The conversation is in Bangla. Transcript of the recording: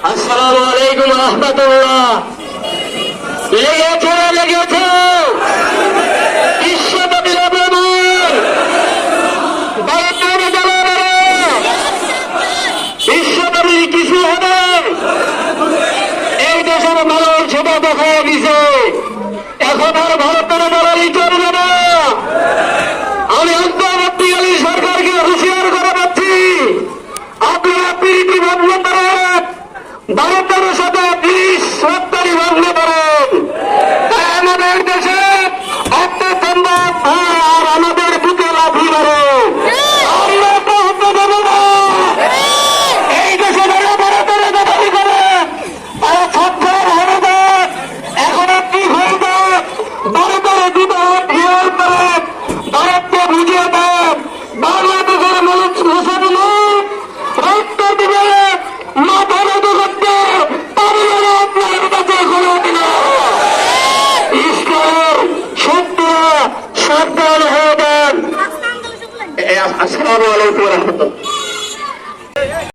আসসালামু আলাইকুম রহমতুল্লাহ। লেগেছে লেগেছে বিশ্বব্যাপী আক্রমণ, বাংলাদেশ বিশ্বব্যাপী কিছু হবে, এই দেশের মানুষ সেটা দেখা দিছে। এখন আর ভারতের দালালি চলবে না। আমি অন্তর্বর্তীকালীন সরকারকে হুঁশিয়ার করে পাচ্ছি, আপনারা প্রীতি ভঙ্গ করেন, ভারতের সাথে ব্রিটিশ সত্তরি ভঙ্গ করেন। তাই আমাদের দেশে একটা সম্ভব আর আমাদের বুকে লাথি মারে। আমরা তো হতে দেব না। এই দেশে যারা ভারতের দালালি করে তারা সচ্ছল হয়ে যান। এখন আপনি হয়ে যান, ভারতের দুটো হাত হিয়ার করেন, ভারতকে বুঝিয়ে দেন বাংলাদেশের মানুষ মুসলমান রক্ত দিবে, মাথা নত করতে পারবে না। আপনার কাছে কোনো দিন ঈশ্বর সত্য সাবধান হয়ে যান। আসসালামু আলাইকুম রহমতুল্লাহ।